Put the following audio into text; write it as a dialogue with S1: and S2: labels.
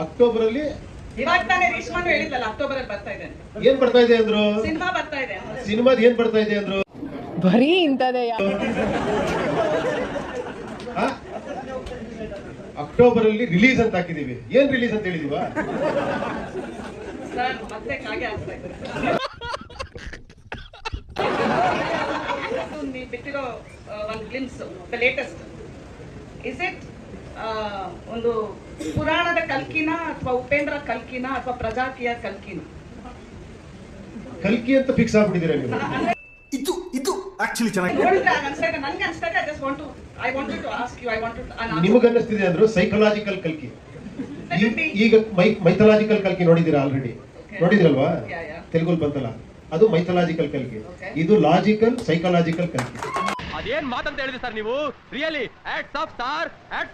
S1: October ಅಲ್ಲಿ
S2: ಇವಾಗ ತಾನೇ ರೇಷ್ಮನ್ನು ಹೇಳಿದ್ಲಲ್ಲ ಅಕ್ಟೋಬರ್ ಅಲ್ಲಿ ಬರ್ತಾ ಇದೆ.
S1: ಏನ್ ಬರ್ತಾ ಇದೆ ಅಂದ್ರು?
S2: ಸಿನಿಮಾ ಬರ್ತಾ ಇದೆ.
S1: ಸಿನಿಮಾದ ಏನ್ ಬರ್ತಾ ಇದೆ ಅಂದ್ರು?
S3: ಬರೀ ಇಂತದೇ.
S1: ಅಕ್ಟೋಬರ್ ಅಲ್ಲಿ ರಿಲೀಸ್ ಅಂತ ಹಾಕಿದೀವಿ. ಏನ್ ರಿಲೀಸ್ ಅಂತ ಹೇಳಿದೀವಾ?
S2: ಸರ್ ಮತ್ತೆ ಕಾಗೆ ಆಗ್ತಾ ಇದ್ದಾರೆ. ನೀವು ಬಿಟ್ಟಿರೋ ಒಂದು glimpse the latest is it ಒಂದು ಪುರಾಣದ ಕಲ್ಕಿನ ಅಥವಾ ಉಪೇಂದ್ರ ಕಲ್ಕಿನ ಅಥವಾ ಪ್ರಜಾತಿಯ ಕಲ್ಕಿನ?
S1: ಕಲ್ಕಿ ಅಂತ ಫಿಕ್ಸ್ ಆಗ್ಬಿಟ್ಟಿದ್ದೀರಾ ನೀವು?
S4: ಇದು ಆಕ್ಚುಲಿ ಚೆನ್ನಾಗಿ
S2: ನನಗೆ ಅನ್ಸ್ದಾಗ I wanted to ask you, I wanted
S1: ನಿಮಗೆ ಅನ್ನಿಸ್ತಿದೆ ಅಂದ್ರು ಸೈಕಲಾಜಿಕಲ್ ಕಲ್ಕಿ. ಈಗ ಮೈಥಾಲಜಿಕಲ್ ಕಲ್ಕಿ ನೋಡಿದಿರಾ? ಆಲ್ರೆಡಿ ನೋಡಿದ್ರಲ್ವಾ? ತೆಲುಗು ಬಂತಲ್ಲ, ಅದು ಮೈಥಾಲಜಿಕಲ್ ಕಲ್ಕಿ. ಇದು ಲಾಜಿಕಲ್ ಸೈಕಲಾಜಿಕಲ್ ಕಲ್ಕಿ.
S5: ಅದೇನ್ ಮಾತಂತ ಹೇಳಿದ್ರಿ ಸರ್ ನೀವು? Really hats off sir, hats off.